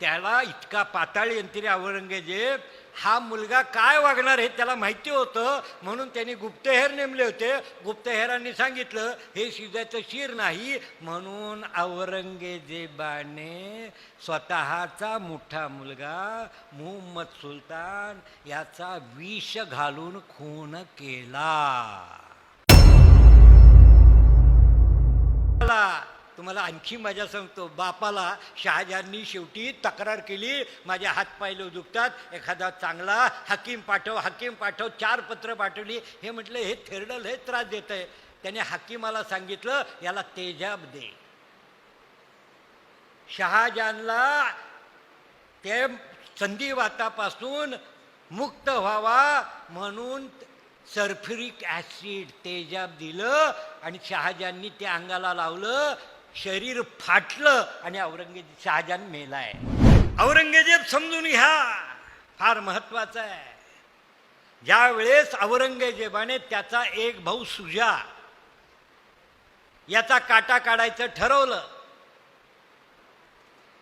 त्याला इतका पाताळी अंतरी औरंगजेब हा मुलगा काय वागणार हे त्याला माहिती होतं, म्हणून त्यांनी गुप्तहेर नेमले होते. गुप्तहेरांनी सांगितलं हे शिजायचं शीर नाही, म्हणून औरंगजेबाने स्वतःचा मोठा मुलगा मुहम्मद सुलतान याचा विष घालून खून केला. तुम्हाला आणखी मजा सांगतो. बापाला शहाजहाननी शेवटी तक्रार केली, माझे हातपाय दुखतात, एखादा चांगला हकीम पाठव, हकीम पाठव. 4 पत्र पाठवली. हे म्हटलं हे थेरडल हे त्रास देत आहे. त्याने हकीमाला सांगितलं याला तेजाब दे. शहाजहानला ते संधिवातापासून मुक्त व्हावा म्हणून सल्फ्युरिक ॲसिड तेजाब दिलं आणि शहाजहाननी ते अंगाला लावलं. शरीर फाटलं आणि शहाजहान मेलाय. औरंगजेब समजून घ्या, फार महत्वाचं आहे. ज्या वेळेस औरंगजेबाने त्याचा एक भाऊ सुजा याचा काटा काढायचं ठरवलं,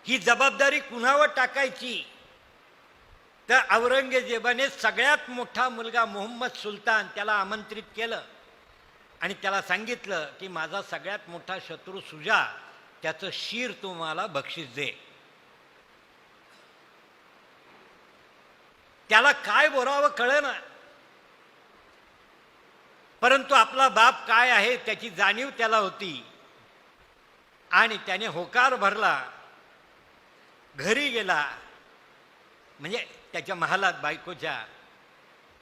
ही जबाबदारी कुणावर टाकायची, तर औरंगजेबाने सगळ्यात मोठा मुलगा मुहम्मद सुलतान त्याला आमंत्रित केलं आणि त्याला सांगितलं की माझा सगळ्यात मोठा शत्रू सुजा, त्याचं शीर तुम्हाला बक्षीस दे. त्याला काय बोलावं कळेना, परंतु आपला बाप काय आहे त्याची जाणीव त्याला होती आणि त्याने होकार भरला. घरी गेला, म्हणजे त्याच्या महालात बायकोच्या,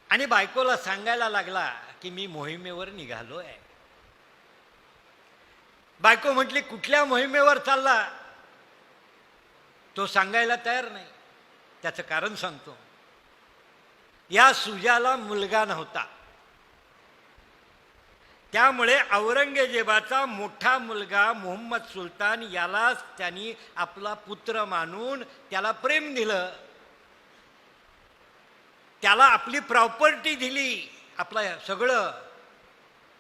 आणि बायकोला सांगायला लागला की मी मोहिमेवर निघालो आहे. बायको म्हटली कुठल्या मोहिमेवर चालला? तो सांगायला तयार नाही. त्याचं कारण सांगतो. या सुजाला मुलगा नव्हता, त्यामुळे औरंगजेबाचा मोठा मुलगा मुहम्मद सुलतान यालाच त्यांनी आपला पुत्र मानून त्याला प्रेम दिलं, त्याला आपली प्रॉपर्टी दिली, आपलं सगळं,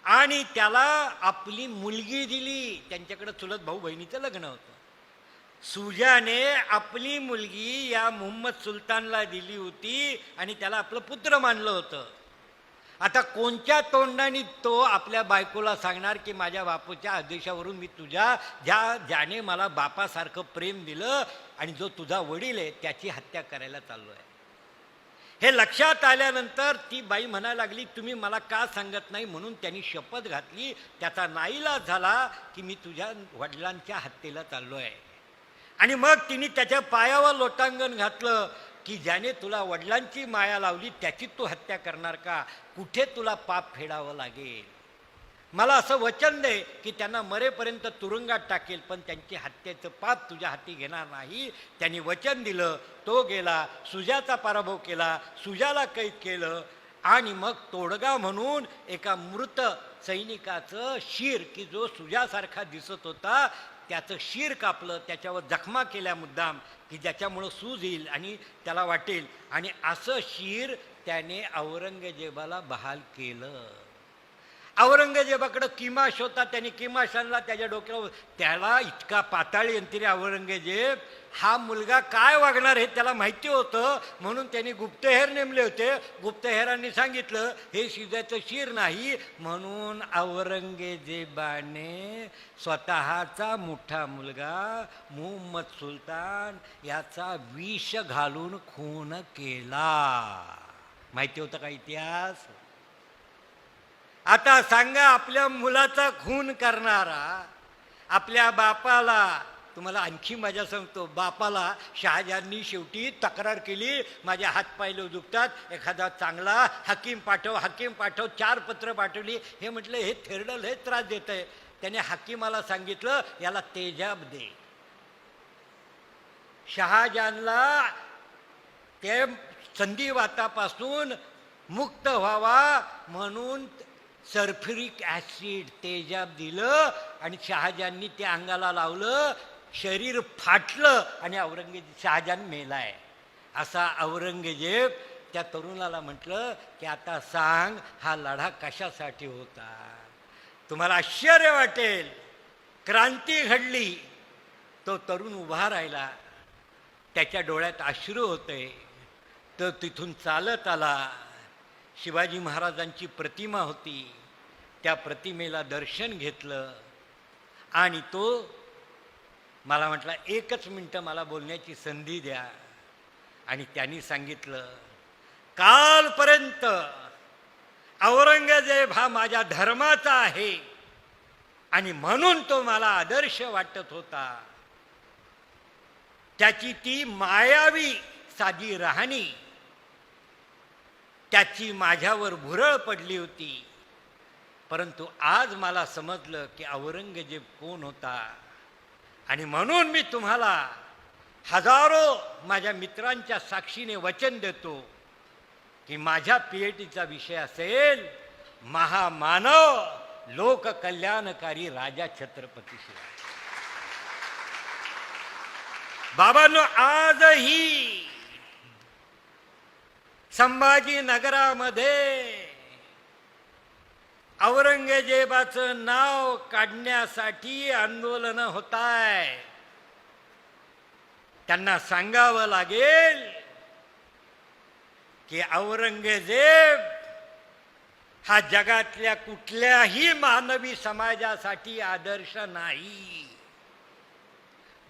आणि त्याला आपली मुलगी दिली. त्यांच्याकडे चुलत भाऊ बहिणीचं लग्न होतं. सुजाने आपली मुलगी या मुहम्मद सुलतानला दिली होती आणि त्याला आपलं पुत्र मानलं होतं. आता कोणत्या तोंडाने तो आपल्या बायकोला सांगणार की माझ्या बापूच्या आदेशावरून मी ज्याने मला बापासारखं प्रेम दिलं आणि जो तुझा वडील आहे त्याची हत्या करायला चाललो आहे. हे लक्षात आल्यानंतर ती बाई म्हणायला लागली तुम्ही मला का सांगत नाही, म्हणून त्यांनी शपथ घातली. त्याचा नाईलाज झाला की मी तुझ्या वडिलांच्या हत्येला चाललो आहे. आणि मग तिने त्याच्या पायावर लोटांगण घातलं की ज्याने तुला वडिलांची माया लावली त्याची तू हत्या करणार का? कुठे तुला पाप फेडावं लागेल? मला असं वचन दे की त्यांना मरेपर्यंत तुरुंगात टाकेल, पण त्यांची हत्येचं पाप तुझ्या हाती घेणार नाही. त्यांनी वचन दिलं. तो गेला, सुजाचा पराभव केला, सुजाला कैद केलं आणि मग तोडगा म्हणून एका मृत सैनिकाचं शीर की जो सुजासारखा दिसत होता त्याचं शीर कापलं, त्याच्यावर जखमा केल्या मुद्दाम की ज्याच्यामुळं सूज येईल आणि त्याला वाटेल, आणि असं शीर त्याने औरंगजेबाला बहाल केलं. औरंगजेबाकडं किमाश होता, त्याने किमाश आणला त्याच्या डोक्यावर. त्याला इतका पाताळी अंतरी औरंगजेब हा मुलगा काय वागणार हे त्याला माहिती होतं, म्हणून त्यांनी गुप्तहेर नेमले होते. गुप्तहेरांनी सांगितलं हे शिजायचं शीर नाही, म्हणून औरंगजेबाने स्वतःचा मोठा मुलगा मुहम्मद सुलतान याचा विष घालून खून केला. माहिती होतं का इतिहास? आता सांगा, आपल्या मुलाचा खून करणारा आपल्या बापाला, तुम्हाला आणखी मजा सांगतो. बापाला शहाजहाननी शेवटी तक्रार केली, माझे हातपाय दुखतात, एखादा चांगला हकीम पाठव, हकीम पाठव. 4 पत्र पाठवली. हे म्हटलं हे थेरडल हे त्रास देत आहे. त्याने हकीमाला सांगितलं याला तेजाब दे. शहाजहानला ते संधिवातापासून मुक्त व्हावा म्हणून सल्फ्युरिक ॲसिड तेजाब दिलं आणि शहाजहाननी ते अंगाला लावलं. शरीर फाटलं आणि शहाजहान मेलाय. असा औरंगजेब त्या तरुणाला म्हटलं की आता सांग हा लढा कशासाठी होता? तुम्हाला आश्चर्य वाटेल. क्रांती घडली. तो तरुण उभा राहिला. त्याच्या डोळ्यात अश्रू होते. तर तिथून चालत आला. शिवाजी महाराजांची प्रतिमा होती, त्या प्रतिमेला दर्शन घेतलं आणि तो मला म्हटला, 1 मिनिटं मला बोलण्याची संधी द्या. आणि त्यांनी सांगितलं, कालपर्यंत औरंगजेब हा माझ्या धर्माचा आहे आणि म्हणून तो मला आदर्श वाटत होता. त्याची ती मायावी साधी राहणी, त्याची माझ्यावर भुरळ पडली होती. परंतु आज मला समजलं की औरंगजेब कोण होता. आणि म्हणून मी तुम्हाला हजारो माझ्या मित्रांच्या साक्षीने वचन देतो की माझ्या पीएचडीचा विषय असेल महामानव लोककल्याणकारी राजा छत्रपती शिवाजी. बाबांनो, आजही संभाजीनगरामध्ये औरंगजेबाचं नाव काढण्यासाठी आंदोलन होत आहे. त्यांना सांगावं लागेल की औरंगजेब हा जगातल्या कुठल्याही मानवी समाजासाठी आदर्श नाही.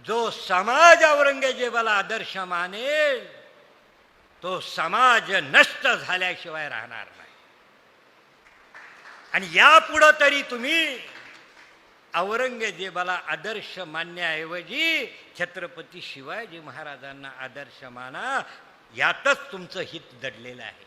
जो समाज औरंगजेबाला आदर्श मानेल तो समाज नष्ट झाल्याशिवाय राहणार नाही. आणि यापुढं तरी तुम्ही औरंगजेबाला आदर्श मानण्याऐवजी छत्रपती शिवाजी महाराजांना आदर्श माना. यातच तुमचं हित दडलेलं आहे.